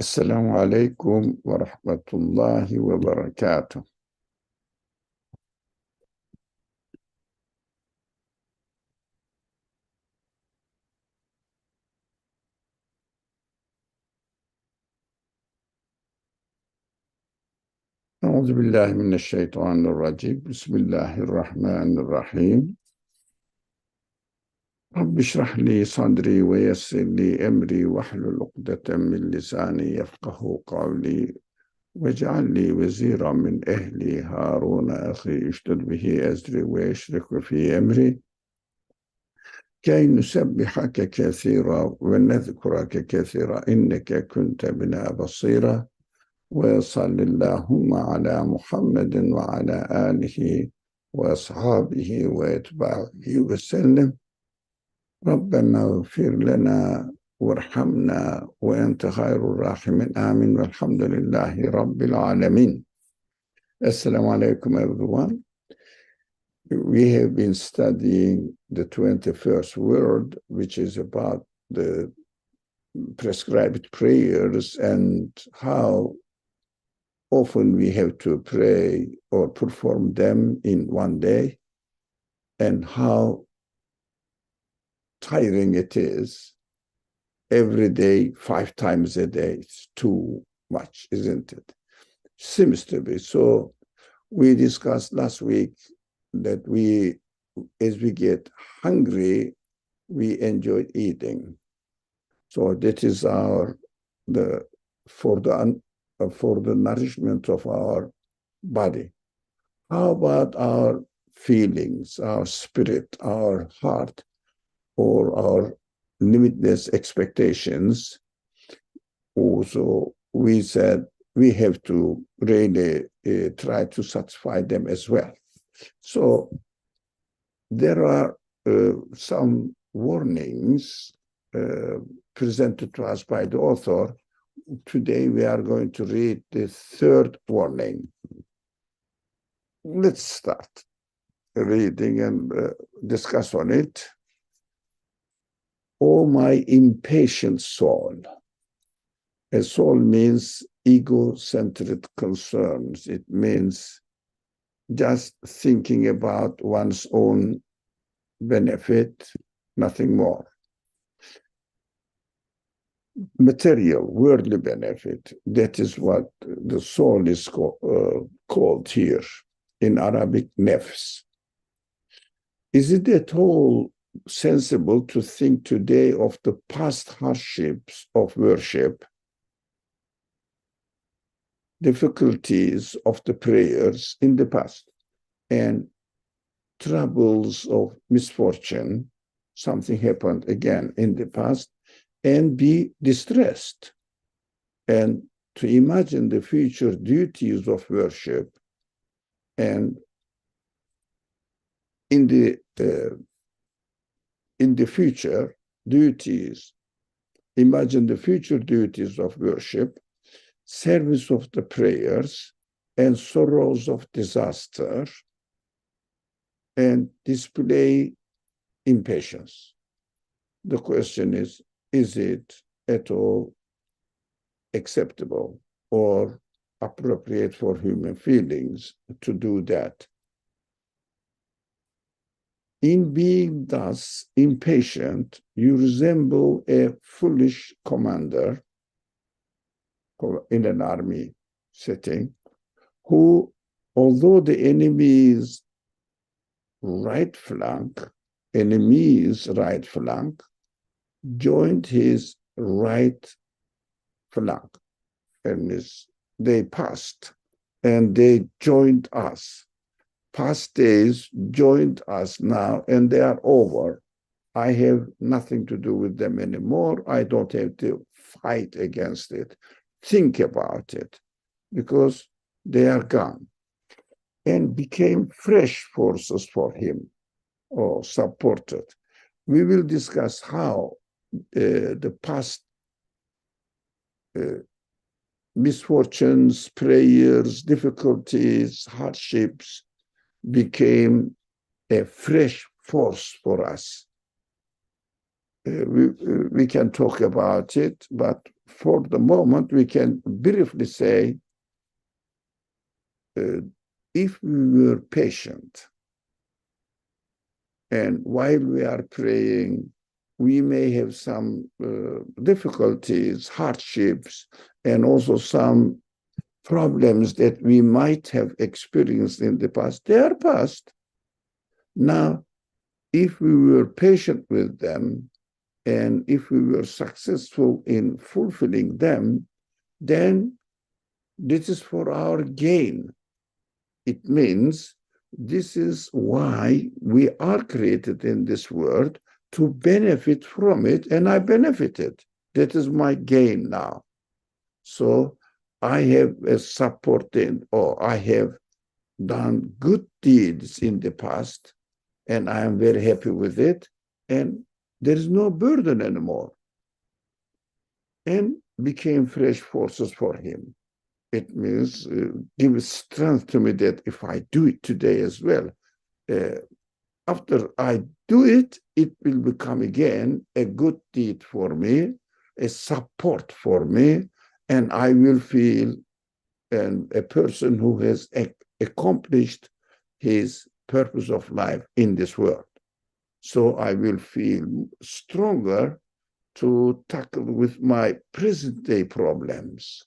السلام عليكم ورحمة الله وبركاته. أعوذ بالله من الشيطان الرجيم. بسم الله الرحمن الرحيم. رب اشرح لي صدري ويسر لي أمري واحلل عقدة من لساني يفقه قولي واجعل لي وزيرا من أهلي هارون أخي اشدد به أزري ويشرك في أمري كي نسبحك كثيرا ونذكرك كثيرا إنك كنت بنا بصيرا. وصل اللهم على محمد وعلى آله وأصحابه وأتباعه وسلم. ربنا اغفر لنا وارحمنا وأنت خير الراحمين. آمين والحمد لله رب العالمين. Assalamu alaikum everyone. We have been studying the 21st word, which is about the prescribed prayers and how often we have to pray or perform them in one day, and how tiring it is every day, 5 times a day. It's too much, isn't it? Seems to be. So we discussed last week that as we get hungry, we enjoy eating. So that is for the nourishment of our body. How about our feelings, our spirit, our heart, or our limitless expectations? Also, we said we have to really try to satisfy them as well. So there are some warnings presented to us by the author. Today we are going to read the third warning. Let's start reading and discuss on it. O my impatient soul. A soul means ego-centered concerns. It means just thinking about one's own benefit, nothing more. Material, worldly benefit, that is what the soul is called here in Arabic, nefs. Is it at all sensible to think today of the past hardships of worship, difficulties of the prayers in the past, and troubles of misfortune, something happened again in the past, and be distressed, and to imagine the future duties of worship, and in the future duties, imagine the future duties of worship, service of the prayers, and sorrows of disaster, and display impatience. The question is it at all acceptable or appropriate for human feelings to do that? In being thus impatient, you resemble a foolish commander in an army setting who, although the enemy's right flank joined his right flank, and they passed and they joined us. Past days joined us now, and they are over. I have nothing to do with them anymore. I don't have to fight against it, think about it, because they are gone, and became fresh forces for him, or supported. We will discuss how the past misfortunes, prayers, difficulties, hardships became a fresh force for us. We can talk about it, but for the moment, we can briefly say, if we were patient, and while we are praying, we may have some difficulties, hardships, and also some problems that we might have experienced in the past. They are past. Now, if we were patient with them, and if we were successful in fulfilling them, then this is for our gain. It means this is why we are created in this world, to benefit from it, and I benefited. That is my gain now. So I have supported, or I have done good deeds in the past, and I am very happy with it, and there is no burden anymore. And became fresh forces for him. It means give strength to me that if I do it today as well, after I do it, it will become again a good deed for me, a support for me, and I will feel a person who has accomplished his purpose of life in this world. So I will feel stronger to tackle with my present day problems.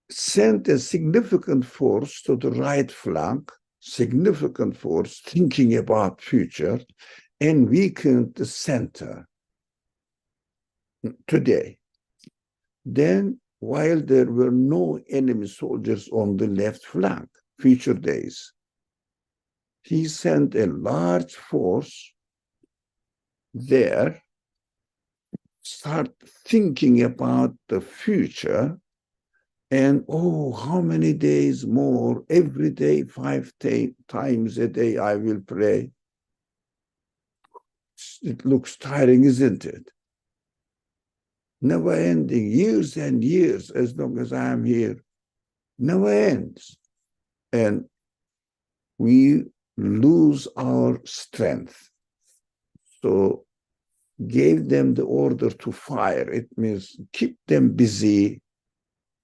Sent a significant force to the right flank, significant force thinking about future, and weakened the center today. Then, while there were no enemy soldiers on the left flank, future days, he sent a large force there, start thinking about the future, and oh, how many days more, every day, 5 times a day, I will pray. It looks tiring, isn't it? Never ending, years and years, as long as I am here, never ends. And we lose our strength. So gave them the order to fire. It means keep them busy.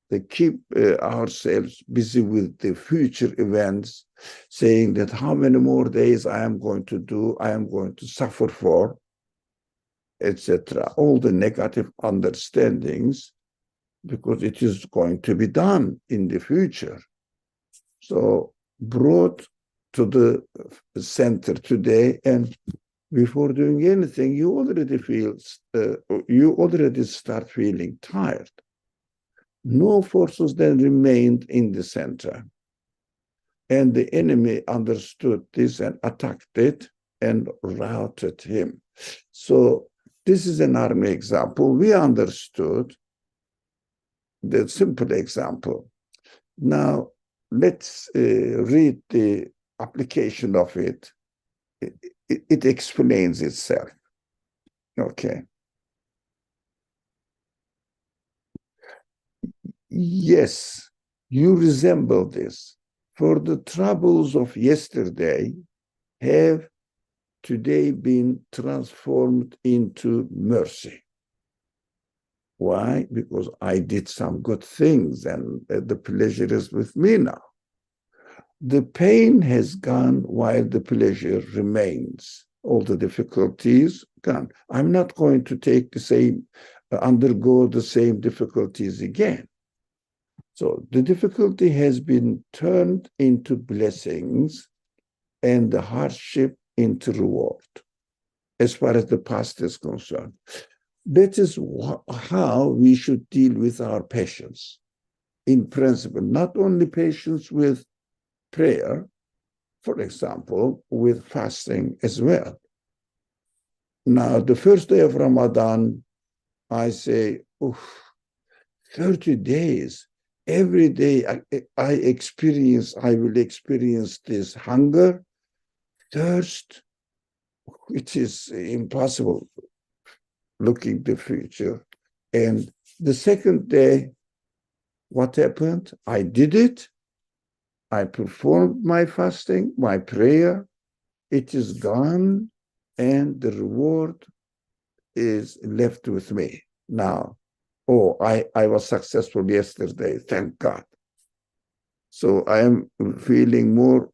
They keep ourselves busy with the future events, saying that how many more days I am going to do, I am going to suffer for, etc. All the negative understandings, because it is going to be done in the future. So brought to the center today, and before doing anything, you already start feeling tired. No forces then remained in the center. And the enemy understood this and attacked it and routed him. So this is an army example. We understood the simple example. Now, let's read the application of it. It explains itself. Okay. Yes, you resemble this. For the troubles of yesterday have today been transformed into mercy. Why? Because I did some good things, and the pleasure is with me now. The pain has gone while the pleasure remains. All the difficulties gone. I'm not going to take the same, undergo the same difficulties again. So the difficulty has been turned into blessings and the hardship into reward, as far as the past is concerned. That is how we should deal with our patience, in principle, not only patience with prayer, for example, with fasting as well. Now, the first day of Ramadan, I say, 30 days, every day I will experience this hunger, thirst. It is impossible looking the future. And the second day, what happened? I did it. I performed my fasting, my prayer, it is gone, and the reward is left with me now. Oh, I was successful yesterday, thank God. So I am feeling more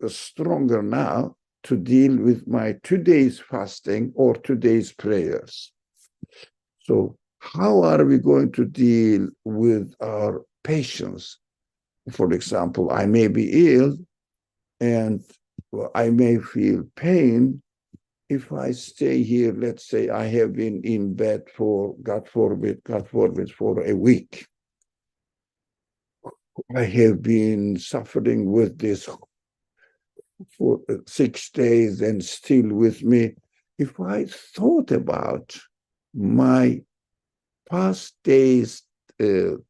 stronger now to deal with my today's fasting or today's prayers. So how are we going to deal with our patients? For example, I may be ill and I may feel pain. If I stay here, let's say I have been in bed for, God forbid, for a week. I have been suffering with this for 6 days and still with me. If I thought about my past days'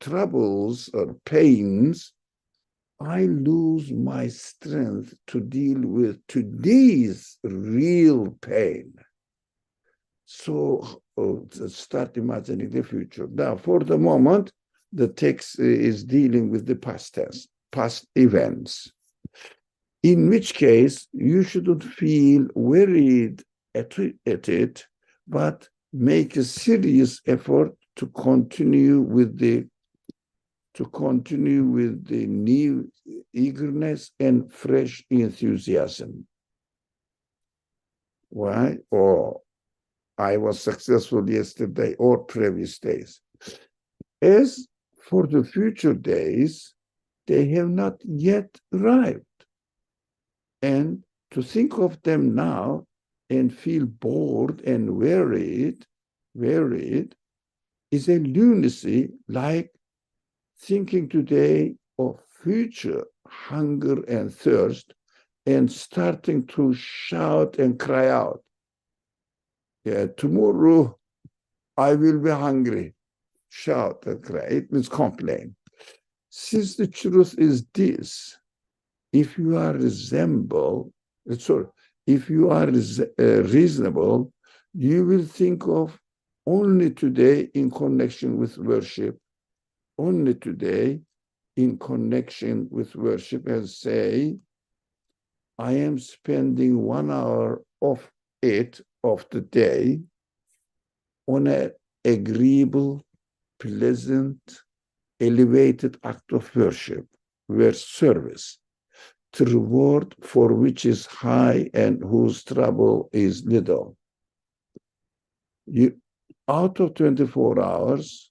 troubles or pains, I lose my strength to deal with today's real pain. So start imagining the future. Now, for the moment, the text is dealing with the past tense, past events. In which case, you shouldn't feel worried at it, but make a serious effort to continue with the new eagerness and fresh enthusiasm. Why? Or I was successful yesterday or previous days. As for the future days, they have not yet arrived. And to think of them now and feel bored and wearied is a lunacy, like thinking today of future hunger and thirst and starting to shout and cry out. Yeah, tomorrow I will be hungry. Shout and cry. It means complain. Since the truth is this, if you are reasonable, you will think of only today in connection with worship, only today in connection with worship, and say, I am spending 1 hour of the day on an agreeable, pleasant, elevated act of worship, where service, to reward for which is high and whose trouble is little. Out of 24 hours,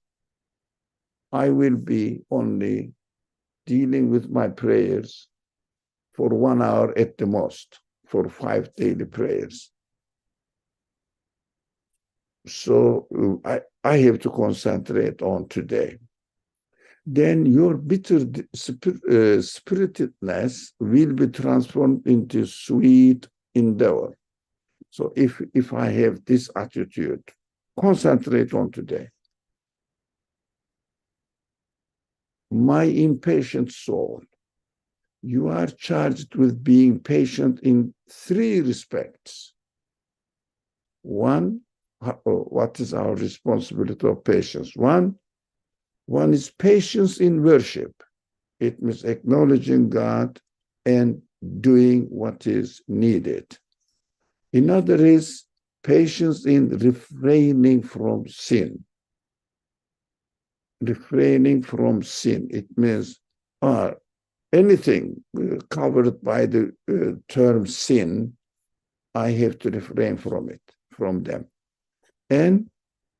I will be only dealing with my prayers for 1 hour at the most, for 5 daily prayers. So I have to concentrate on today. Then your bitter spiritedness will be transformed into sweet endeavor. So if I have this attitude, concentrate on today. My impatient soul, you are charged with being patient in 3 respects. One, what is our responsibility of patience? One is patience in worship. It means acknowledging God and doing what is needed. Another is patience in refraining from sin. Refraining from sin. It means anything covered by the term sin, I have to refrain from them. And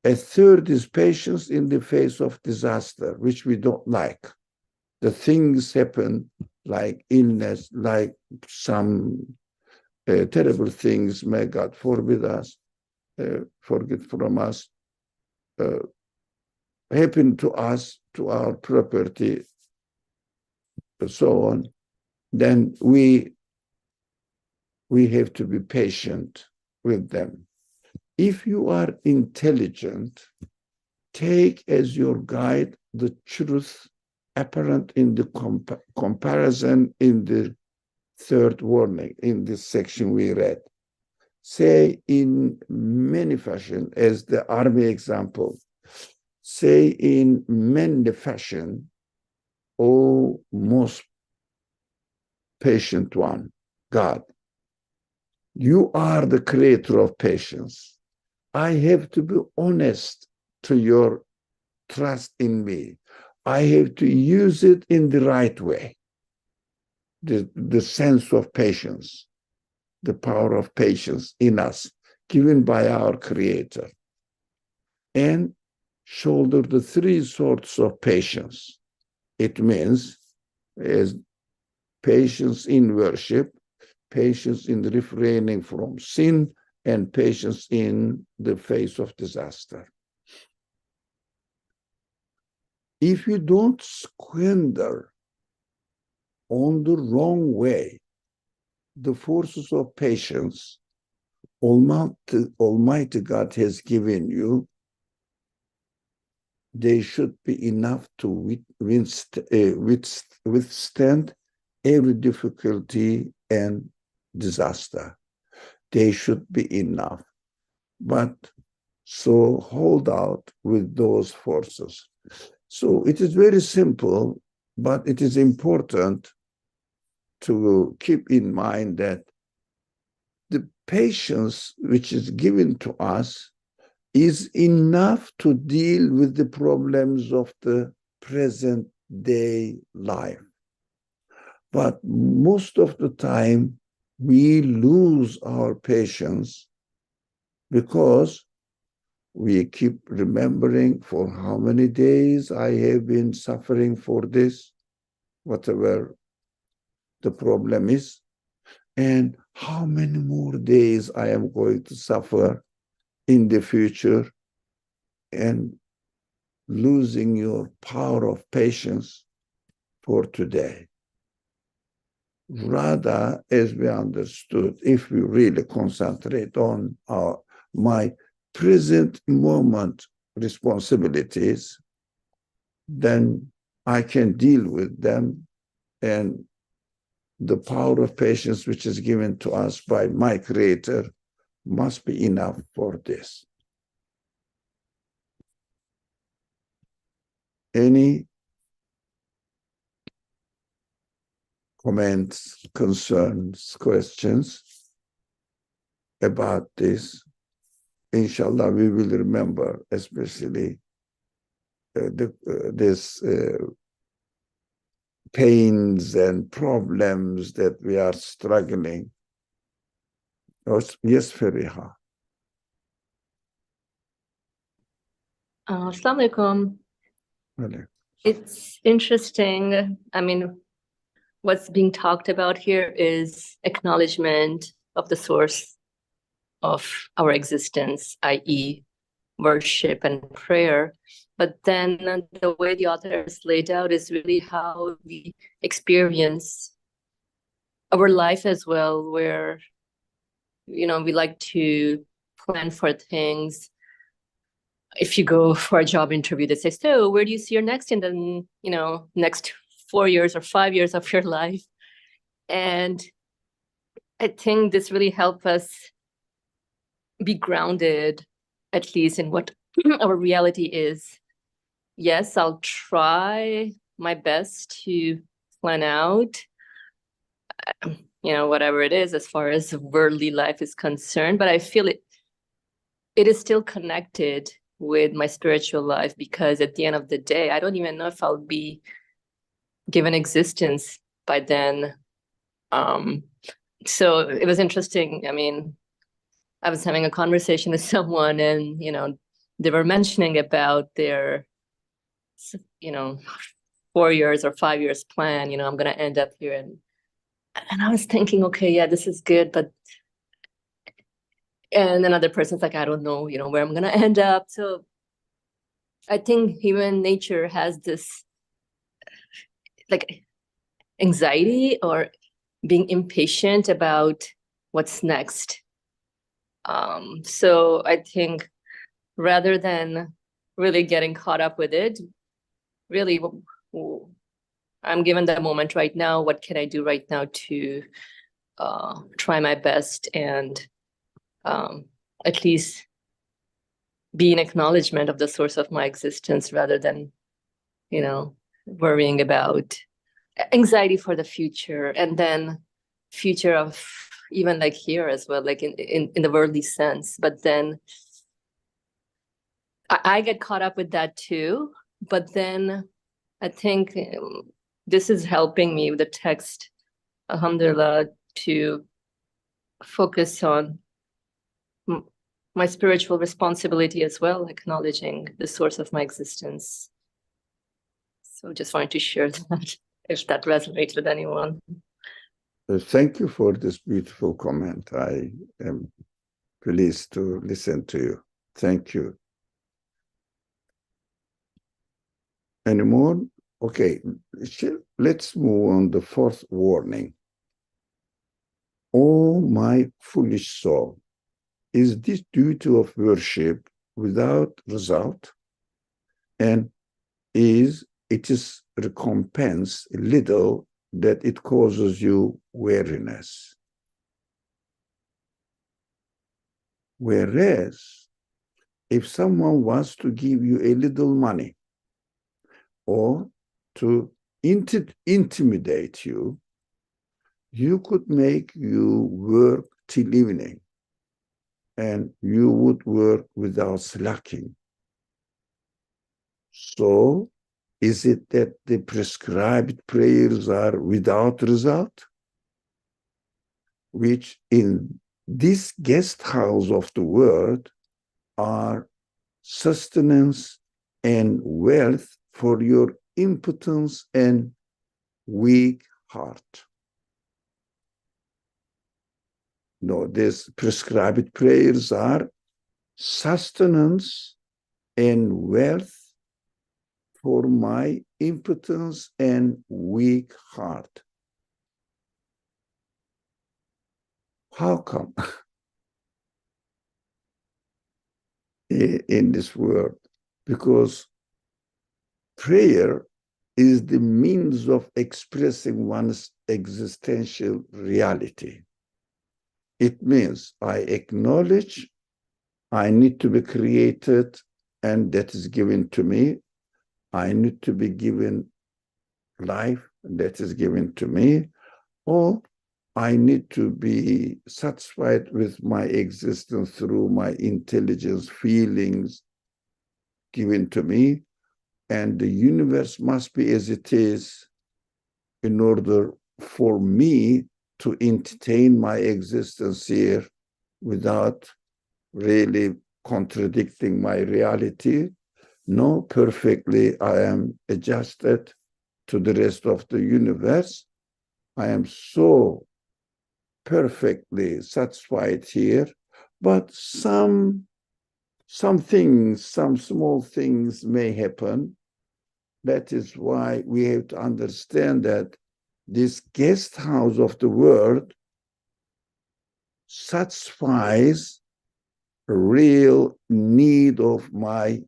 a third is patience in the face of disaster, which we don't like. The things happen like illness, like some terrible things, may God forbid us, forget from us, happen to us, to our property, and so on. Then we have to be patient with them. If you are intelligent, take as your guide the truth apparent in the comparison in the 3rd warning, in this section we read. Say in many fashion, as the army example, say in many fashion, O most patient one, God. You are the creator of patience. I have to be honest to your trust in me. I have to use it in the right way. The sense of patience, the power of patience in us, given by our Creator. And shoulder the three sorts of patience. It means as patience in worship, patience in refraining from sin, and patience in the face of disaster. If you don't squander on the wrong way the forces of patience Almighty God has given you, they should be enough to withstand every difficulty and disaster. They should be enough. But so hold out with those forces. So it is very simple, but it is important to keep in mind that the patience which is given to us is enough to deal with the problems of the present day life. But most of the time, we lose our patience because we keep remembering for how many days I have been suffering for this, whatever the problem is, and how many more days I am going to suffer in the future, and losing your power of patience for today. Rather, as we understood, if we really concentrate on my present moment responsibilities, then I can deal with them, and the power of patience which is given to us by my Creator must be enough for this. Any comments, concerns, questions about this? Inshallah, we will remember, especially this pains and problems that we are struggling. Yes, Fariha. Assalamu alaikum. It's interesting. I mean, what's being talked about here is acknowledgement of the source of our existence, i.e., worship and prayer. But then the way the author has laid out is really how we experience our life as well, where, we like to plan for things. If you go for a job interview, they say, so where do you see your next in the, next 4 years or 5 years of your life? And I think this really helps us be grounded, at least in what our reality is. Yes, I'll try my best to plan out, whatever it is as far as worldly life is concerned, but I feel it is still connected with my spiritual life, because at the end of the day, I don't even know if I'll be given existence by then. So it was interesting. I mean, I was having a conversation with someone, and they were mentioning about their 4 years or 5 years plan. I'm going to end up here, and I was thinking, okay, yeah, this is good, but and another person's like, I don't know, where I'm going to end up. So I think human nature has this like anxiety or being impatient about what's next. So I think rather than really getting caught up with it, really, I'm given that moment right now. What can I do right now to try my best and at least be an acknowledgement of the source of my existence, rather than, worrying about anxiety for the future, and then future of even like here as well, like in the worldly sense. But then I get caught up with that too. But then I think this is helping me with the text, alhamdulillah, to focus on my spiritual responsibility as well, acknowledging the source of my existence. So just wanted to share that, if that resonates with anyone. Thank you for this beautiful comment. I am pleased to listen to you. Thank you. Any more? Okay, let's move on the fourth warning. Oh, my foolish soul, is this duty of worship without result? And it is recompense little that it causes you weariness? Whereas, if someone wants to give you a little money or to intimidate you, you could make you work till evening, and you would work without slacking. So, is it that the prescribed prayers are without result? Which in this guest house of the world are sustenance and wealth for your impotence and weak heart. No, these prescribed prayers are sustenance and wealth for my impotence and weak heart. How come? In this world? Because prayer is the means of expressing one's existential reality. It means I acknowledge I need to be created, and that is given to me. I need to be given life, and that is given to me. Or I need to be satisfied with my existence through my intelligence, feelings given to me. And the universe must be as it is in order for me to entertain my existence here without really contradicting my reality. No, perfectly, I am adjusted to the rest of the universe. I am so perfectly satisfied here, but some things, some small things may happen. That is why we have to understand that this guest house of the world satisfies a real need of my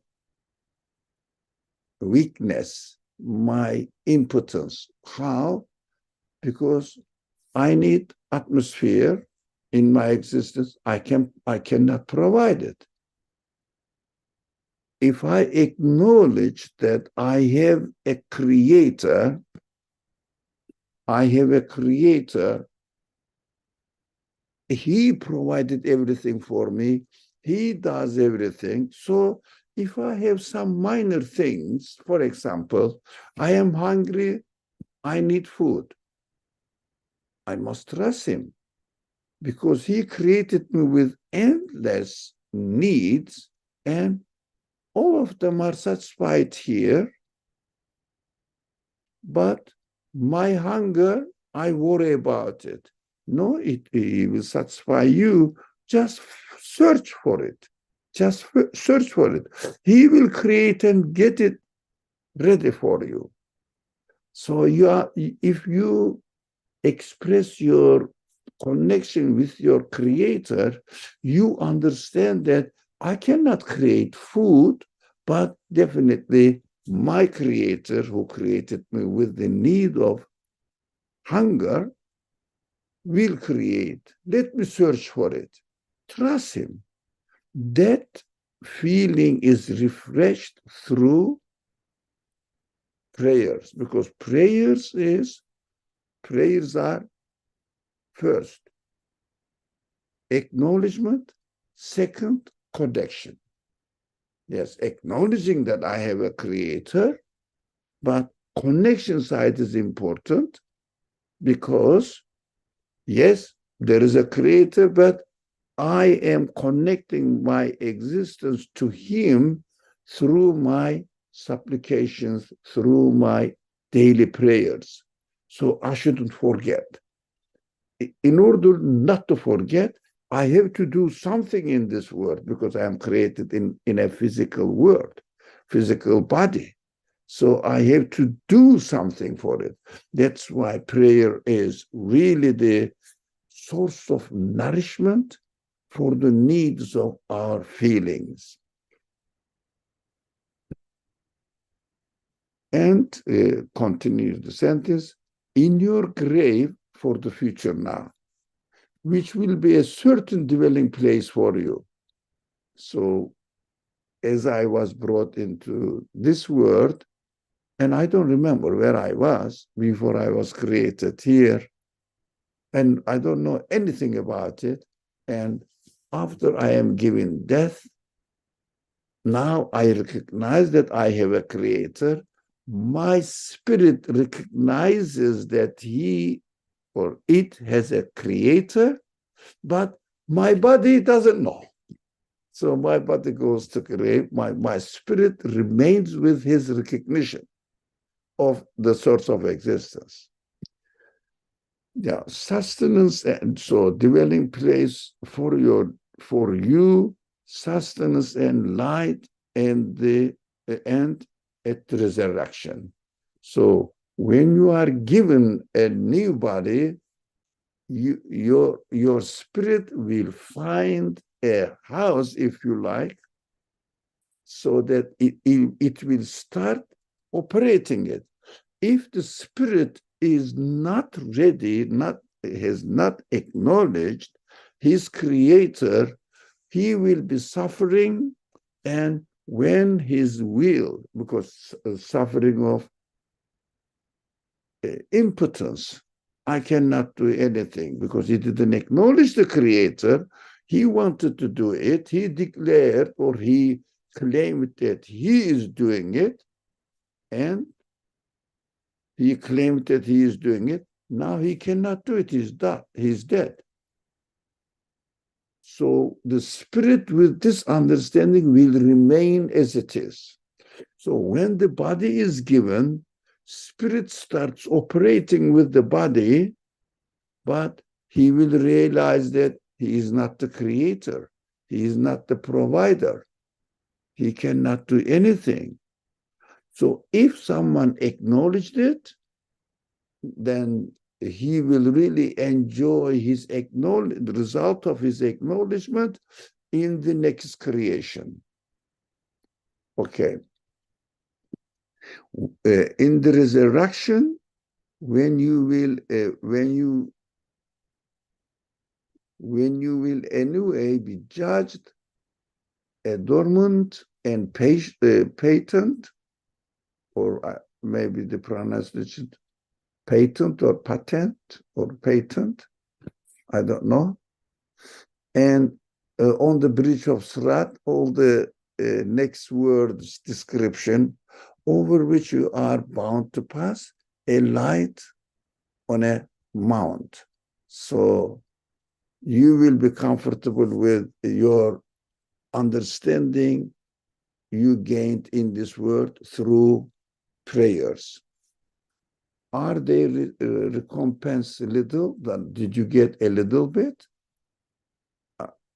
weakness, my impotence. How? Because I need atmosphere in my existence. I cannot provide it. If I acknowledge that I have a creator, he provided everything for me, he does everything. So if I have some minor things, for example, I am hungry, I need food, I must trust him, because he created me with endless needs, and all of them are satisfied here. But my hunger, I worry about it. No, it will satisfy you. Just search for it. Just search for it. He will create and get it ready for you. So if you express your connection with your creator, you understand that I cannot create food, but definitely my creator, who created me with the need of hunger, will create. Let me search for it. Trust him. That feeling is refreshed through prayers, because prayers are first acknowledgement, second connection. Yes, acknowledging that I have a creator, but connection side is important because, yes, there is a creator, but I am connecting my existence to him through my supplications, through my daily prayers. So I shouldn't forget. In order not to forget, I have to do something in this world because I am created in a physical world, physical body. So I have to do something for it. That's why prayer is really the source of nourishment for the needs of our feelings. And continues the sentence, in your grave for the future now, which will be a certain dwelling place for you. So as I was brought into this world, and I don't remember where I was before I was created here, and I don't know anything about it. And after I am given death, now I recognize that I have a creator. My spirit recognizes that he or it has a creator, but my body doesn't know. So my body goes to grave. My spirit remains with his recognition of the source of existence. Yeah, sustenance, and so dwelling place for you, sustenance and light, and the end at the resurrection. So when you are given a new body, your spirit will find a house, if you like, so that it will start operating it. If the spirit is not ready, has not acknowledged his creator, he will be suffering, and when his will, because suffering of impotence, I cannot do anything because he didn't acknowledge the creator. He wanted to do it. He declared or he claimed that he is doing it, and he claimed that he is doing it. Now he cannot do it. He's dead. So the spirit with this understanding will remain as it is. So when the body is given, spirit starts operating with the body, but he will realize that he is not the creator. He is not the provider. He cannot do anything. So if someone acknowledged it, then he will really enjoy the result of his acknowledgement in the next creation. Okay. In the resurrection, when you will anyway be judged, dormant and patent, or maybe the pronunciation patent or patent or patent, I don't know. And on the bridge of Sirat, all the next words description, over which you are bound to pass, a light on a mount. So you will be comfortable with your understanding you gained in this world through prayers. Are they recompense a little? Then did you get a little bit?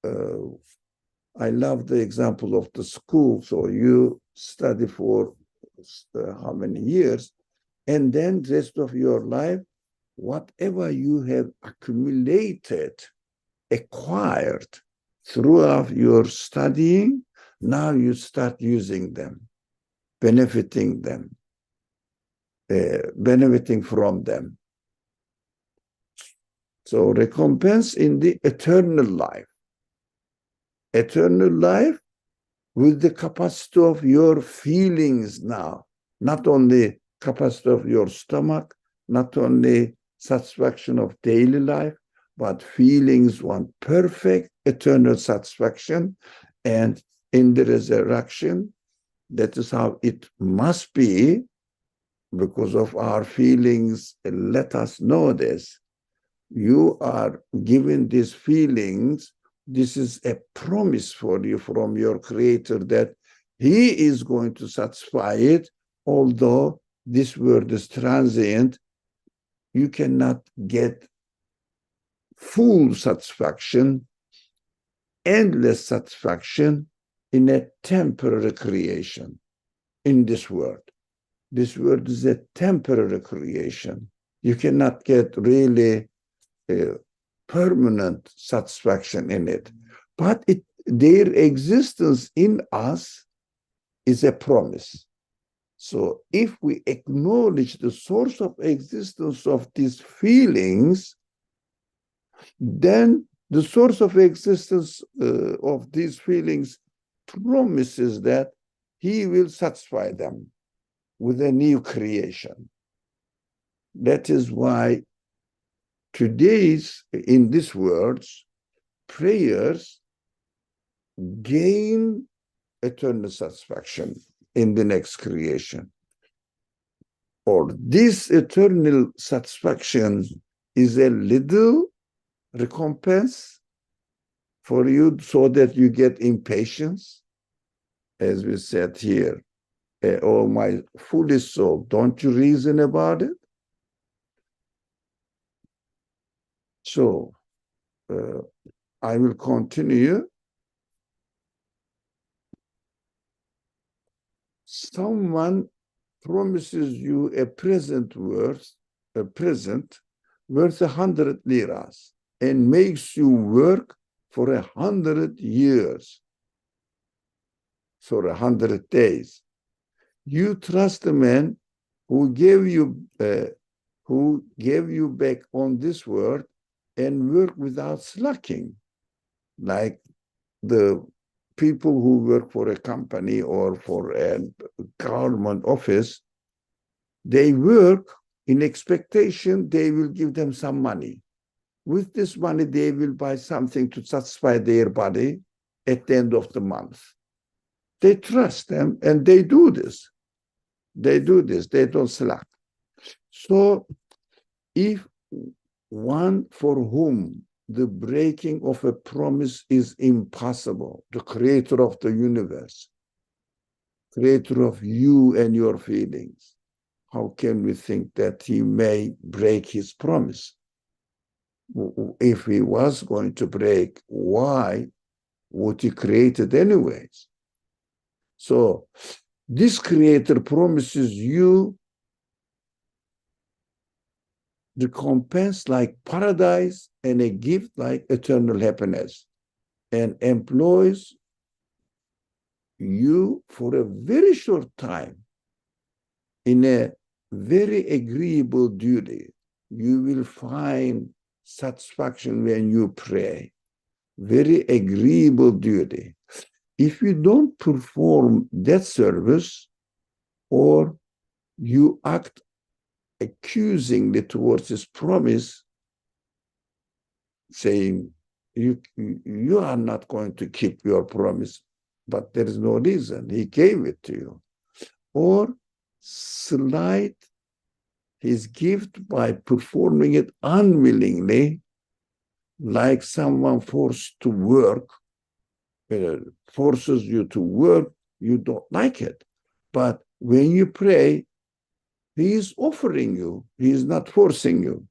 I love the example of the school. So you study for how many years, and then the rest of your life, whatever you have acquired throughout your studying, now you start using them, benefiting from them. So recompense in the eternal life. Eternal life with the capacity of your feelings now, not only capacity of your stomach, not only satisfaction of daily life, but feelings want perfect eternal satisfaction. And in the resurrection, that is how it must be, because of our feelings. Let us know this. You are given these feelings. This is a promise for you from your Creator that He is going to satisfy it, although this world is transient. You cannot get full satisfaction, endless satisfaction in a temporary creation in this world. This world is a temporary creation. You cannot get really permanent satisfaction in it. But their existence in us is a promise. So if we acknowledge the source of existence of these feelings, then the source of existence of these feelings promises that He will satisfy them with a new creation. That is why in this world, prayers gain eternal satisfaction in the next creation. Or this eternal satisfaction is a little recompense for you so that you get impatience, as we said here. Oh, my foolish soul, don't you reason about it? So, I will continue. Someone promises you a present worth 100 liras and makes you work for 100 years, for 100 days. You trust the man who gave you back on this world and work without slacking, like the people who work for a company or for a government office. They work in expectation they will give them some money. With this money, they will buy something to satisfy their body at the end of the month. They trust them and they do this. They don't slack. So if one for whom the breaking of a promise is impossible, the Creator of the universe, Creator of you and your feelings, how can we think that He may break His promise? If He was going to break, why would He create it anyways? So this Creator promises you recompense like paradise and a gift like eternal happiness, and employs you for a very short time in a very agreeable duty. You will find satisfaction when you pray. Very agreeable duty. If you don't perform that service, or you act accusingly towards His promise, saying you are not going to keep your promise, but there is no reason, He gave it to you, or slight His gift by performing it unwillingly, like someone forced to work, forces you to work, you don't like it. But when you pray, He is offering you, He is not forcing you.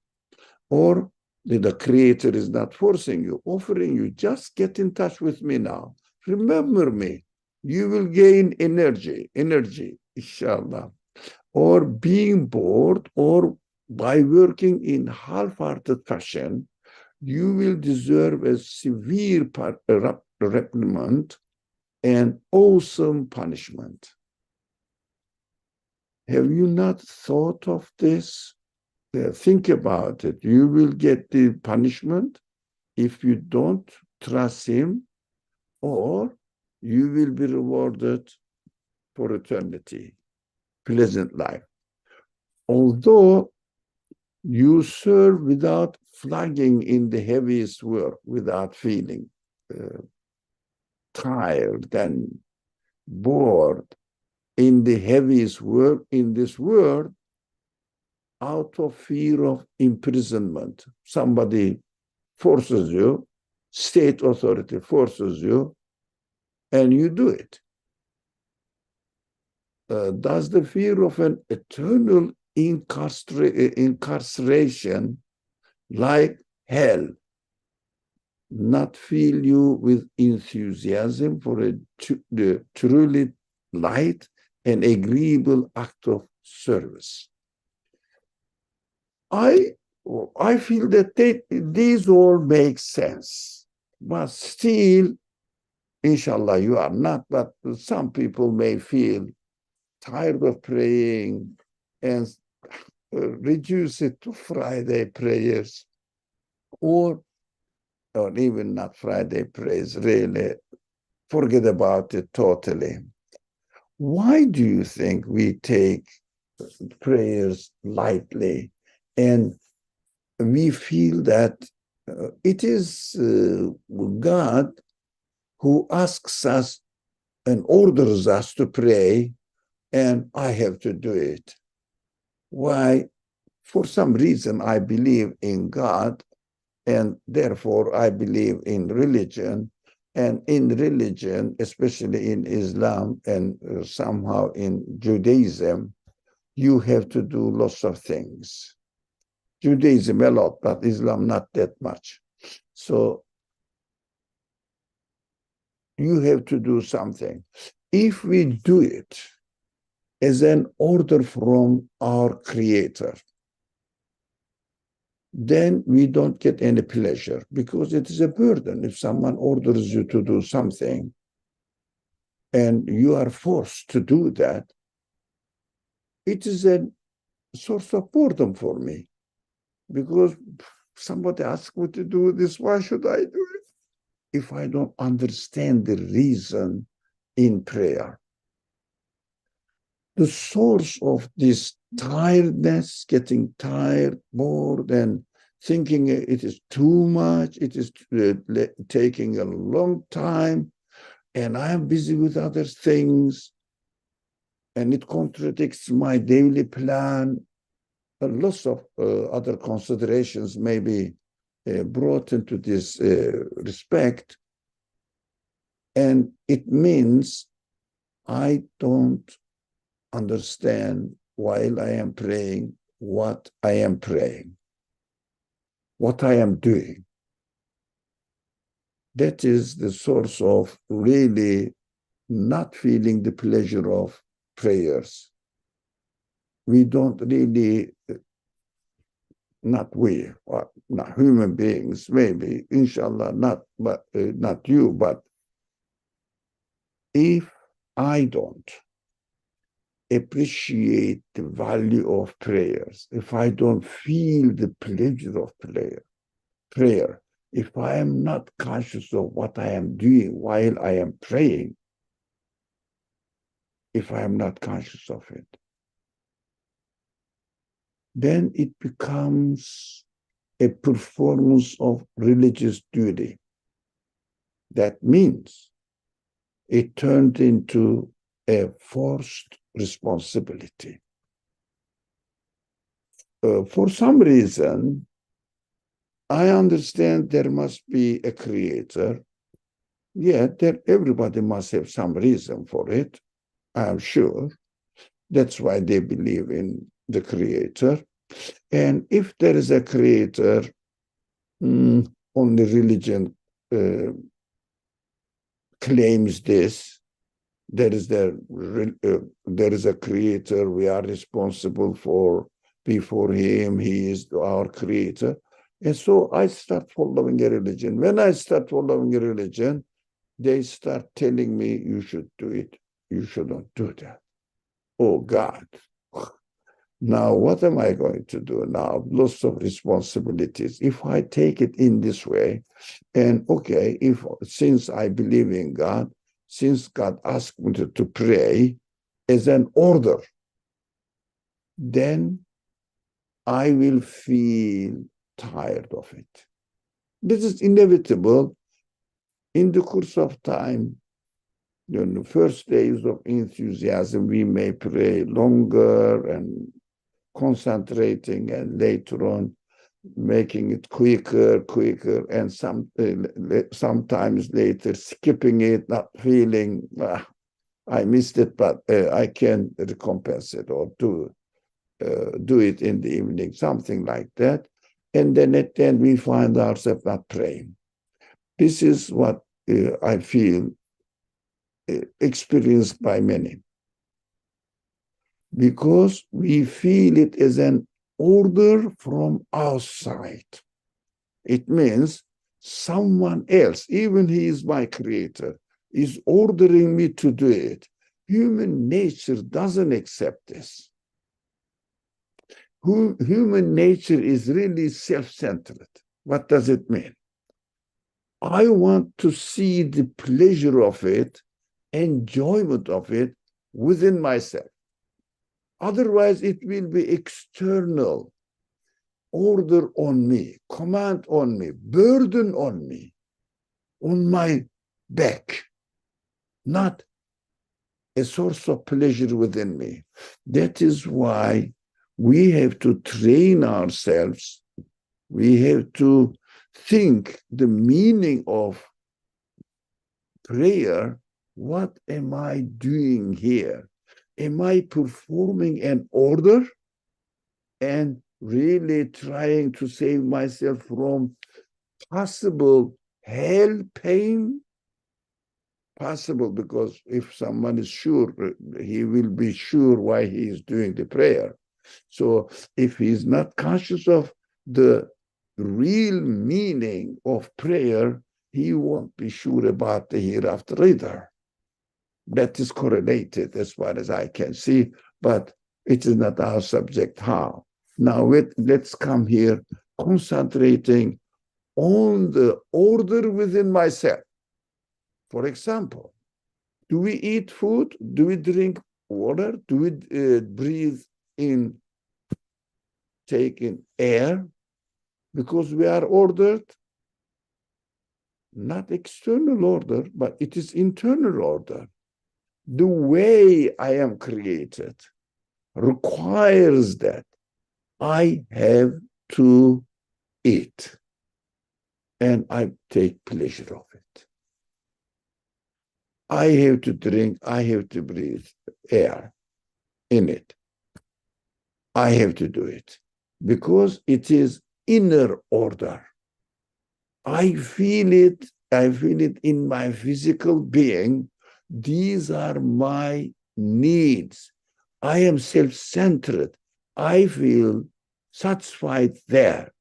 Or the Creator is not forcing you, offering you, just get in touch with me now. Remember me. You will gain energy, inshallah. Or being bored, or by working in half-hearted fashion, you will deserve a severe reprimand and awesome punishment. Have you not thought of this? Think about it. You will get the punishment if you don't trust Him, or you will be rewarded for eternity, pleasant life. although you serve without flagging in the heaviest work, without feeling tired and bored in the heaviest work in this world, out of fear of imprisonment. Somebody forces you, state authority forces you, and you do it. Does the fear of an eternal incarceration like hell not fill you with enthusiasm for the truly light and agreeable act of service? I feel that these all make sense, but still, inshallah, you are not, but some people may feel tired of praying and reduce it to Friday prayers, or even not Friday prayers, really forget about it totally. Why do you think we take prayers lightly and we feel that it is God who asks us and orders us to pray, and I have to do it? Why? For some reason, I believe in God, and therefore I believe in religion. And in religion, especially in Islam and somehow in Judaism, you have to do lots of things. Judaism a lot, but Islam not that much. So you have to do something. If we do it as an order from our Creator, then we don't get any pleasure, because it is a burden. If someone orders you to do something and you are forced to do that, it is a source of boredom for me, because somebody asked me to do this, why should I do it if I don't understand the reason in prayer? The source of this tiredness, getting tired, bored, and thinking it is too much, it is taking a long time, and I am busy with other things, and it contradicts my daily plan. Lots of other considerations may be brought into this respect, and it means I don't understand while I am praying what I am praying, what I am doing. That is the source of really not feeling the pleasure of prayers. We don't really, not we, or not human beings, maybe, inshallah, not you, but if I don't appreciate the value of prayers, if I don't feel the pleasure of prayer, if I am not conscious of what I am doing while I am praying, if I am not conscious of it, then it becomes a performance of religious duty. That means it turned into a forced responsibility. For some reason, I understand there must be a creator. Yeah, everybody must have some reason for it, I'm sure. That's why they believe in the creator. And if there is a creator, only religion claims this. There is a creator. We are responsible for before him. He is our creator. And so I start following a religion. When I start following a religion, they start telling me, you should do it. You shouldn't do that. Oh, God. Now, what am I going to do now? Lots of responsibilities. If I take it in this way, and okay, since I believe in God, since God asked me to pray as an order, then I will feel tired of it. This is inevitable. In the course of time, in the first days of enthusiasm, we may pray longer and concentrating, and later on making it quicker, and sometimes later skipping it, not feeling, I missed it, but I can recompense it or do it in the evening, something like that. And then at the end, we find ourselves not praying. This is what I feel experienced by many, because we feel it as an order from outside. It means someone else, even he is my creator, is ordering me to do it. Human nature doesn't accept this. Human nature is really self-centered. What does it mean? I want to see the pleasure of it, enjoyment of it within myself. Otherwise, it will be external, order on me, command on me, burden on me, on my back, not a source of pleasure within me. That is why we have to train ourselves. We have to think the meaning of prayer. What am I doing here? Am I performing an order and really trying to save myself from possible hell pain? Possible, because if someone is sure, he will be sure why he is doing the prayer. So if he is not conscious of the real meaning of prayer, he won't be sure about the hereafter either. That is correlated as far as I can see, but it is not our subject. How? Now let's come here concentrating on the order within myself. For example, do we eat food? Do we drink water? Do we breathe in, take in air? Because we are ordered, not external order, but it is internal order. The way I am created requires that I have to eat, and I take pleasure of it. I have to drink, I have to breathe air in it. I have to do it because it is inner order. I feel it in my physical being. These are my needs. I am self-centered. I feel satisfied there.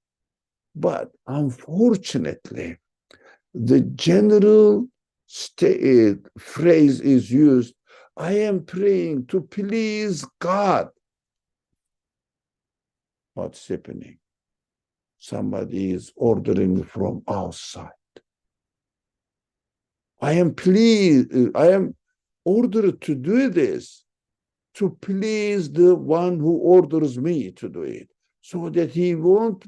But unfortunately, the general phrase is used, I am praying to please God. What's happening? Somebody is ordering from outside. I am ordered to do this to please the one who orders me to do it, so that he won't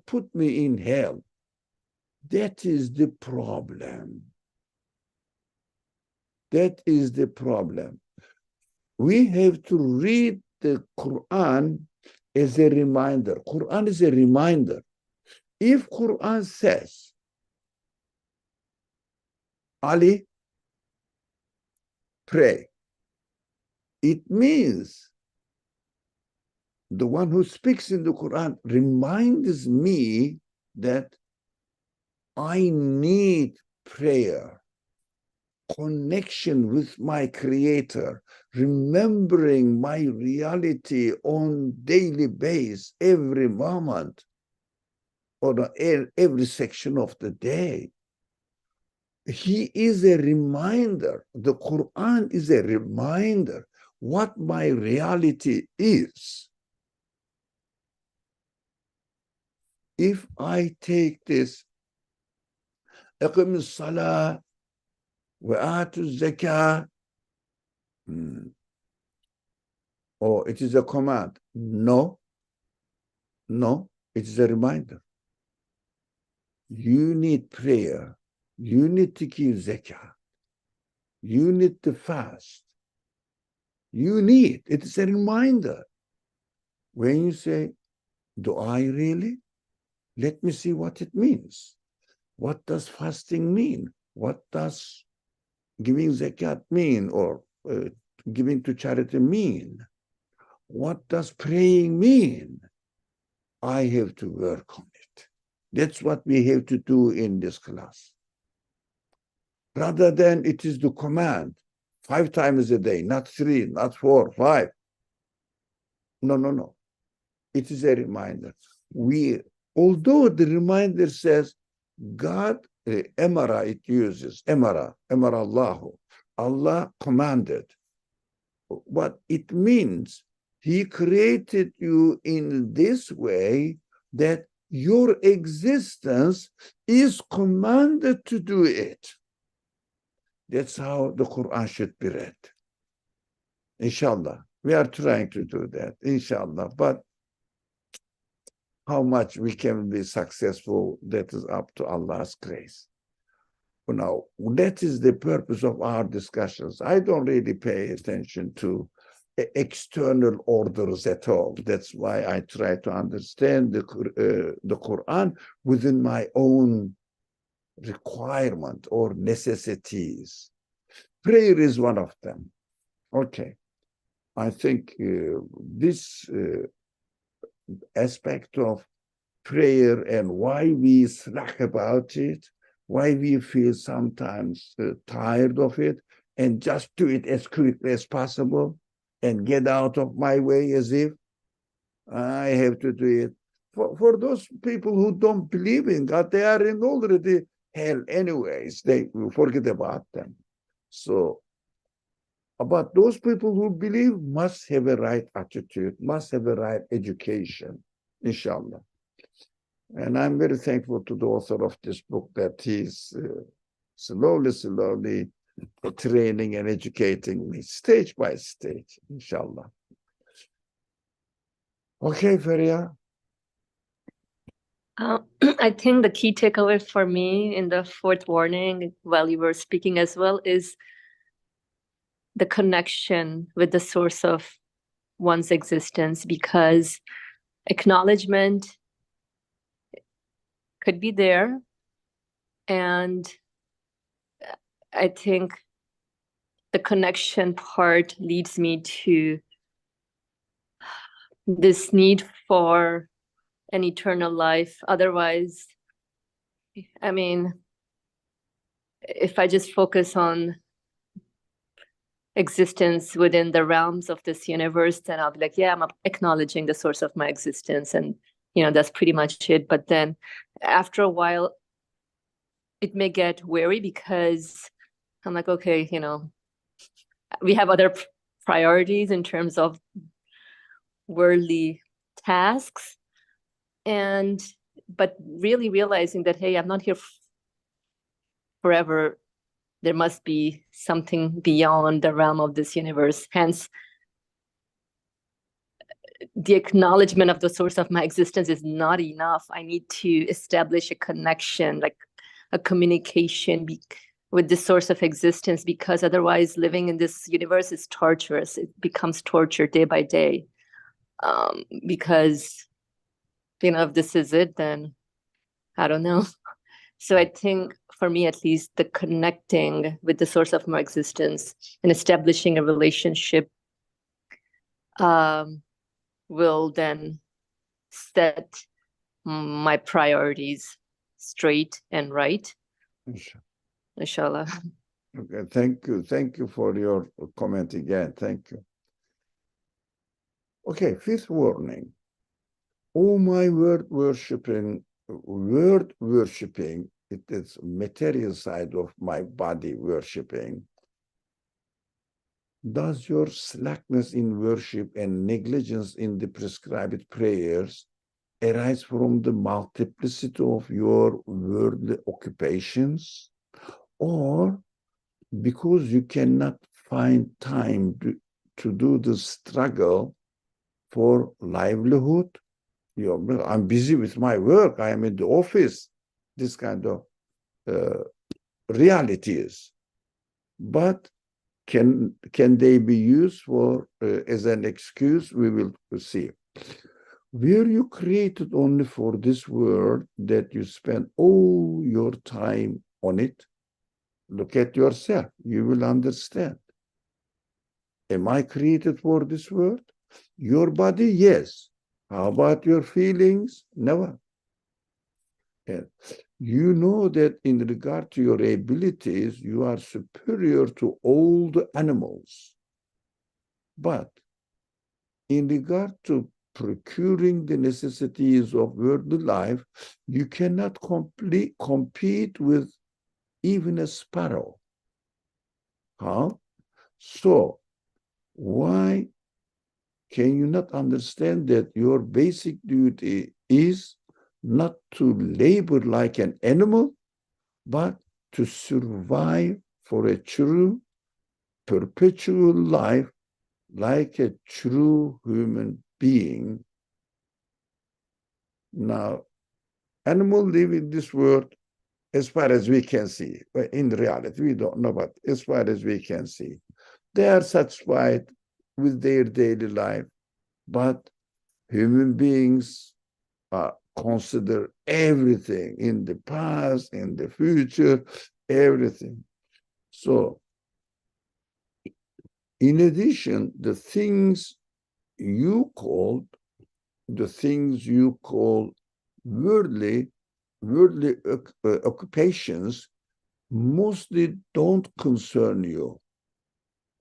put me in hell. That is the problem. That is the problem. We have to read the Quran as a reminder. Quran is a reminder. If Quran says, Ali, pray, it means the one who speaks in the Quran reminds me that I need prayer, connection with my Creator, remembering my reality on daily basis, every moment, or every section of the day. He is a reminder. The Quran is a reminder what my reality is. If I take this, أقم الصلاة وآتوا الزكاة, or it is a command. No, No, it's a reminder. You need prayer. You need to give zakah. You need to fast. It's a reminder. When you say, do I really? Let me see what it means. What does fasting mean? What does giving zakat mean, or giving to charity mean? What does praying mean? I have to work on it. That's what we have to do in this class. Rather than it is the command, 5 times a day, not 3, not 4, 5. No. It is a reminder. Although the reminder says God, emara, it uses, emara Allahu. Allah commanded. What it means, He created you in this way that your existence is commanded to do it. That's how the Quran should be read. Inshallah. We are trying to do that, inshallah. But how much we can be successful, that is up to Allah's grace. Now, that is the purpose of our discussions. I don't really pay attention to external orders at all. That's why I try to understand the Quran within my own requirement or necessities. Prayer is one of them. Okay. I think this aspect of prayer and why we slack about it, why we feel sometimes tired of it, and just do it as quickly as possible and get out of my way as if I have to do it. For those people who don't believe in God, they are in already hell anyways. They forget about them. So, but those people who believe must have a right attitude, must have a right education, inshallah. And I'm very thankful to the author of this book that he's slowly training and educating me stage by stage, inshallah. Okay, Feria. I think the key takeaway for me in the fourth warning, while you were speaking as well, is the connection with the source of one's existence, because acknowledgement could be there. And I think the connection part leads me to this need for an eternal life. Otherwise, I mean, if I just focus on existence within the realms of this universe, then I'll be like, yeah, I'm acknowledging the source of my existence, and that's pretty much it. But then after a while, it may get weary, because I'm like, okay, we have other priorities in terms of worldly tasks, but really realizing that, hey, I'm not here forever. There must be something beyond the realm of this universe. Hence, the acknowledgement of the source of my existence is not enough. I need to establish a connection, like a communication with the source of existence, because otherwise living in this universe is torturous. It becomes torture day by day. Because, if this is it, then I don't know. So I think, for me at least, the connecting with the source of my existence and establishing a relationship will then set my priorities straight and right. Inshallah. Okay, thank you. Thank you for your comment again. Thank you. Okay, fifth warning. Oh, my word worshipping, it is material side of my body worshipping. Does your slackness in worship and negligence in the prescribed prayers arise from the multiplicity of your worldly occupations, or because you cannot find time to do the struggle for livelihood I'm busy with my work. I am in the office. This kind of realities. But can they be used for as an excuse? We will see. Were you created only for this world that you spend all your time on it? Look at yourself. You will understand. Am I created for this world? Your body, yes. How about your feelings? Never. And you know that in regard to your abilities, you are superior to all the animals. But in regard to procuring the necessities of worldly life, you cannot compete with even a sparrow. How? So, why can you not understand that your basic duty is not to labor like an animal, but to survive for a true, perpetual life like a true human being? Now, animals live in this world as far as we can see. But in reality, we don't know, but as far as we can see, they are satisfied with their daily life. But human beings consider everything in the past, in the future, everything. So, in addition, the things you call worldly occupations mostly don't concern you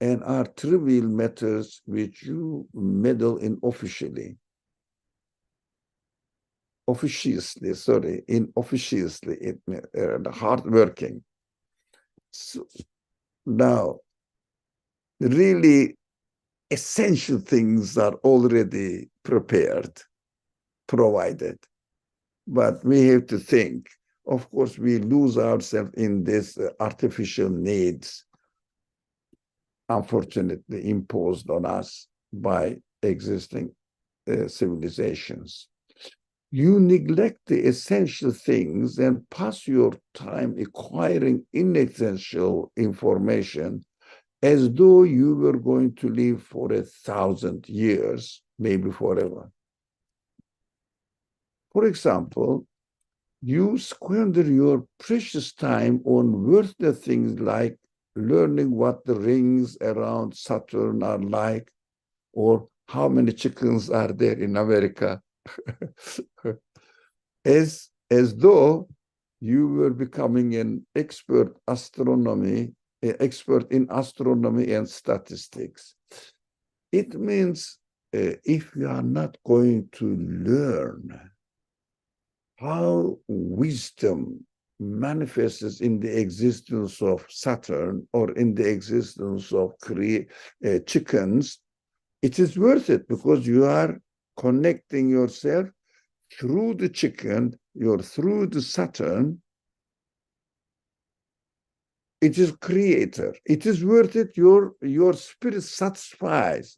and are trivial matters which you meddle in officiously, hardworking. So now, really essential things are already provided. But we have to think. Of course, we lose ourselves in these artificial needs, unfortunately imposed on us by existing civilizations. You neglect the essential things and pass your time acquiring inessential information as though you were going to live for 1,000 years, maybe forever. For example, you squander your precious time on worthless things like learning what the rings around Saturn are like, or how many chickens are there in America, as though you were becoming an expert in astronomy and statistics. It means if you are not going to learn how wisdom manifests in the existence of Saturn or in the existence of chickens, it is worth it because you are connecting yourself through the chicken, through the Saturn. It is creator. It is worth it. Your spirit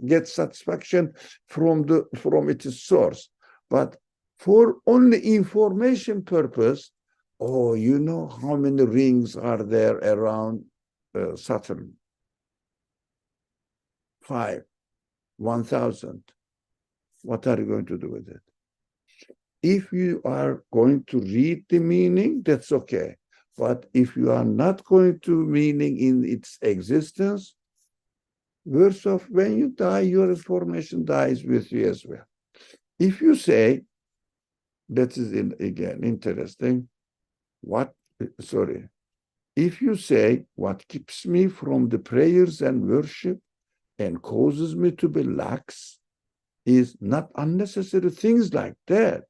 gets satisfaction from its source. But for only information purpose, oh, you know how many rings are there around Saturn? 5, 1,000. What are you going to do with it? If you are going to read the meaning, that's okay. But if you are not going to meaning in its existence, worse off, when you die, your information dies with you as well. If you say, that is again interesting, if you say, what keeps me from the prayers and worship and causes me to be lax is not unnecessary things like that,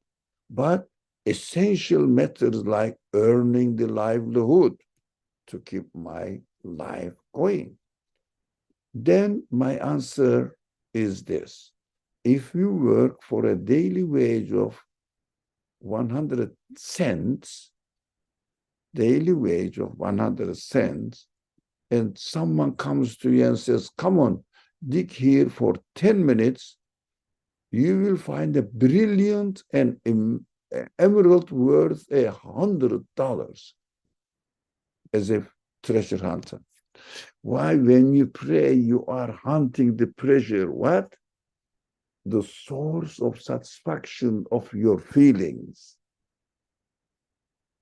but essential matters like earning the livelihood to keep my life going. Then my answer is this. If you work for a daily wage of 100 cents, and someone comes to you and says, come on, dig here for 10 minutes, you will find a brilliant and emerald worth $100 as a treasure hunter. Why? When you pray, you are hunting the pleasure. What? The source of satisfaction of your feelings.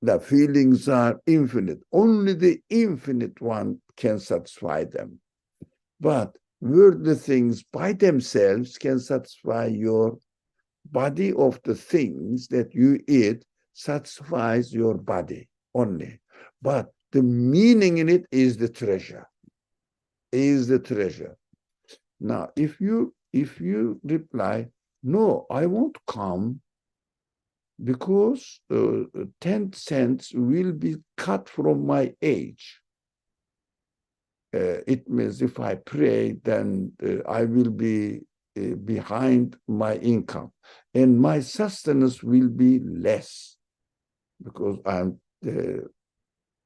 The feelings are infinite. Only the infinite one can satisfy them. But worldly things by themselves can satisfy your body. Of the things that you eat satisfies your body only. But the meaning in it is the treasure. Is the treasure. Now, if you reply, no, I won't come because 10 cents will be cut from my age. It means if I pray, then I will be behind my income, and my sustenance will be less because I'm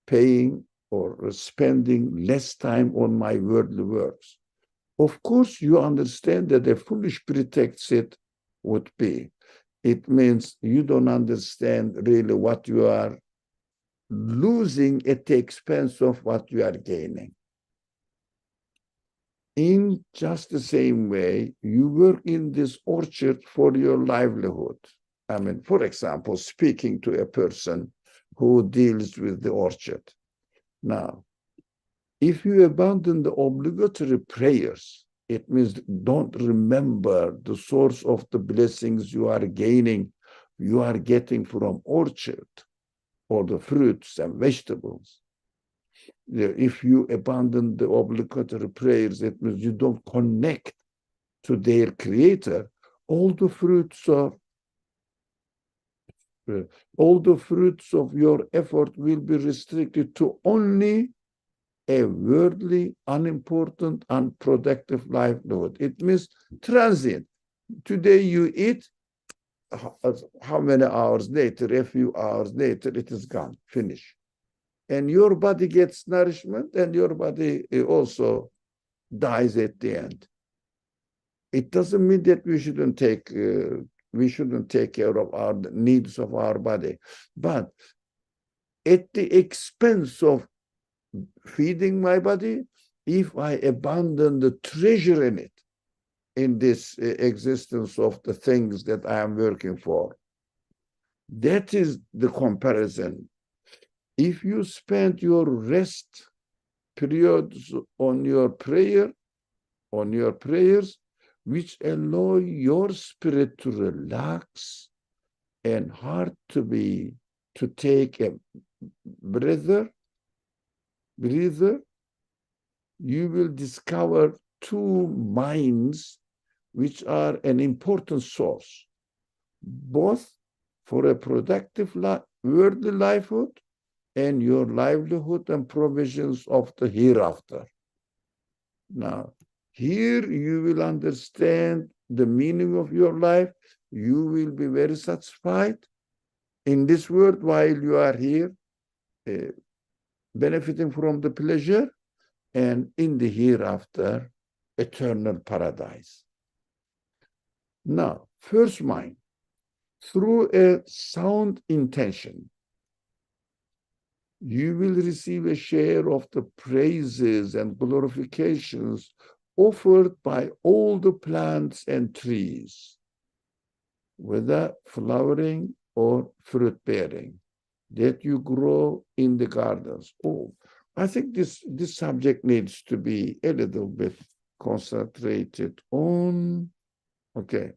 paying or spending less time on my worldly works. Of course, you understand that a foolish pretext it would be. It means you don't understand really what you are losing at the expense of what you are gaining. In just the same way, you work in this orchard for your livelihood. I mean, for example, speaking to a person who deals with the orchard. Now, if you abandon the obligatory prayers, it means don't remember the source of the blessings you are gaining, you are getting from orchard or the fruits and vegetables. If you abandon the obligatory prayers, it means you don't connect to their creator. All the fruits of your effort will be restricted to only a worldly, unimportant, unproductive livelihood. It means transient. Today you eat, how many hours later, a few hours later, it is gone, finished. And your body gets nourishment, and your body also dies at the end. It doesn't mean that we shouldn't take care of our needs of our body, but at the expense of feeding my body, if I abandon the treasure in it, in this existence of the things that I am working for, that is the comparison. If you spend your rest periods on your prayers, which allow your spirit to relax and heart to take a breather, you will discover two minds which are an important source, both for a productive worldly livelihood and your livelihood and provisions of the hereafter. Now, here you will understand the meaning of your life. You will be very satisfied in this world while you are here, benefiting from the pleasure, and in the hereafter, eternal paradise. Now, first mind, through a sound intention, you will receive a share of the praises and glorifications offered by all the plants and trees, whether flowering or fruit bearing, that you grow in the gardens. Oh, I think this subject needs to be a little bit concentrated on. Okay.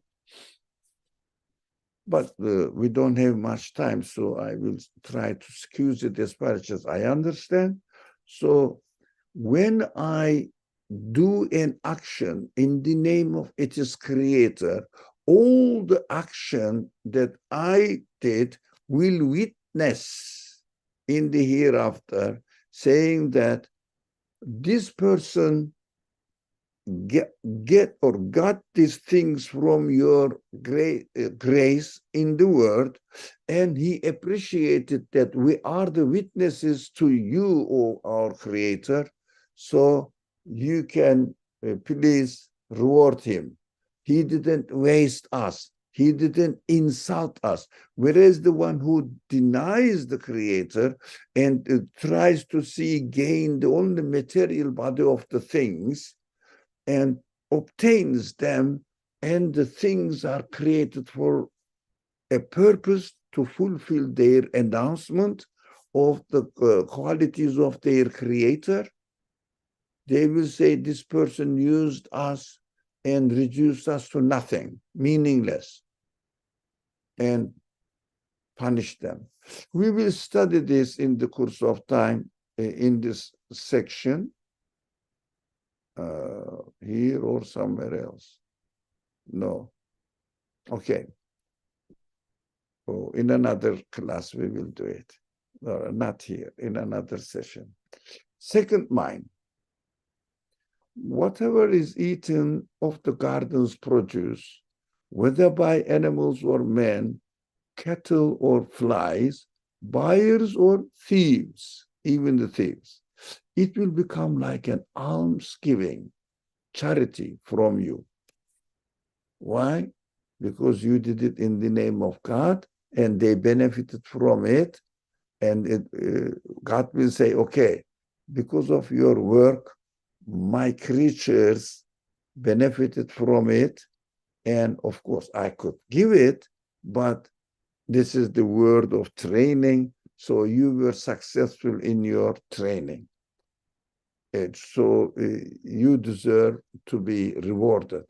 But we don't have much time, so I will try to excuse it as much as I understand. So when I do an action in the name of its creator, all the action that I did will witness in the hereafter, saying that this person got these things from your grace in the world, and he appreciated that we are the witnesses to you, O our creator, so you can please reward him. He didn't waste us. He didn't insult us. Whereas the one who denies the Creator and tries to gain the only material body of the things and obtains them, and the things are created for a purpose to fulfill their announcement of the qualities of their Creator, they will say this person used us and reduced us to nothing, meaningless, and punish them. We will study this in the course of time in this section, here or somewhere else. No. Okay. Oh, in another class we will do it. No, not here, in another session. Second mind. Whatever is eaten of the garden's produce, whether by animals or men, cattle or flies, buyers or thieves, even the thieves, it will become like an almsgiving, charity from you. Why? Because you did it in the name of God, and they benefited from it, and God will say, okay, because of your work, my creatures benefited from it, and of course I could give it, but this is the word of training, so you were successful in your training. And so you deserve to be rewarded.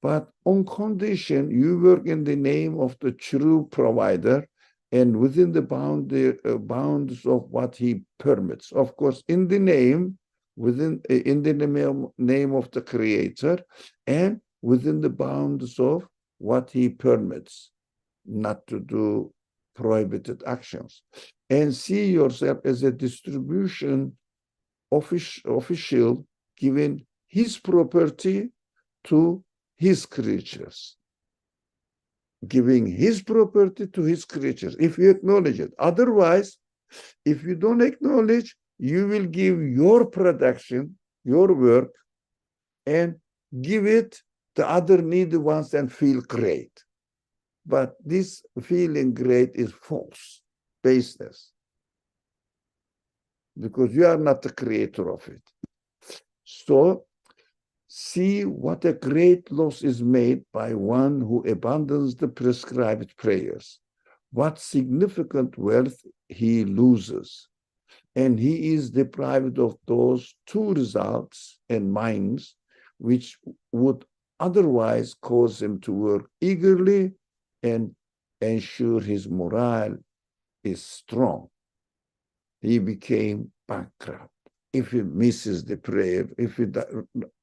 But on condition you work in the name of the true provider and within the bounds of what he permits. Of course, in the name, in the name of the Creator, and within the bounds of what he permits, not to do prohibited actions. And see yourself as a distribution official giving his property to his creatures. Giving his property to his creatures, if you acknowledge it. Otherwise, if you don't acknowledge, you will give your production, your work, and give it the other needy ones and feel great. But this feeling great is false, baseless, because you are not the creator of it. So, see what a great loss is made by one who abandons the prescribed prayers. What significant wealth he loses. And he is deprived of those two results and minds which would otherwise cause him to work eagerly and ensure his morale is strong. He became bankrupt. If he misses the prayer, if he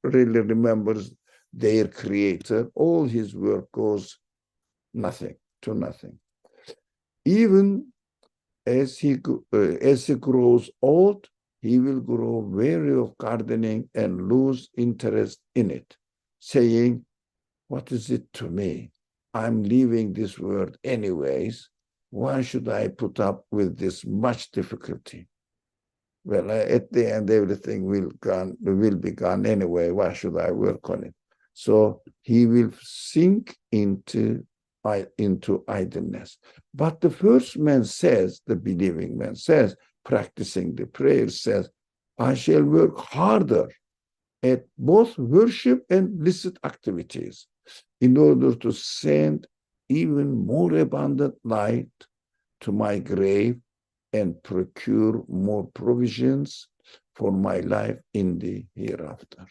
really remembers their Creator, all his work goes to nothing. Even as he grows old, he will grow weary of gardening and lose interest in it, saying, what is it to me? I'm leaving this world anyways. Why should I put up with this much difficulty? Well, at the end, everything will be gone anyway. Why should I work on it? So he will sink into idleness. But the first man says, the believing man says, practicing the prayer says, I shall work harder at both worship and licit activities in order to send even more abundant light to my grave and procure more provisions for my life in the hereafter.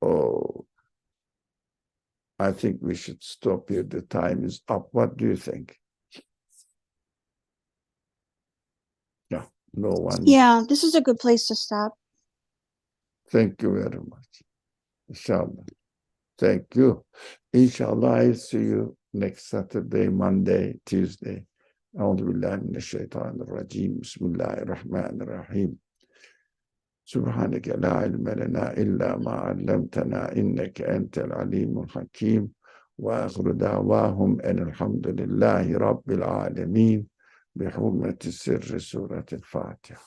Oh, I think we should stop here. The time is up. What do you think? Yeah, no one. Yeah, this is a good place to stop. Thank you very much. Inshallah. Thank you. Inshallah, I'll see you next Saturday, Monday, Tuesday. أعوذ بالله من الشيطان الرجيم. بسم الله الرحمن الرحيم. سبحانك لا علم لنا إلا ما علمتنا إنك أنت العليم الحكيم. وآخر دعواهم أن الحمد لله رب العالمين بحرمة سر سورة الفاتحة.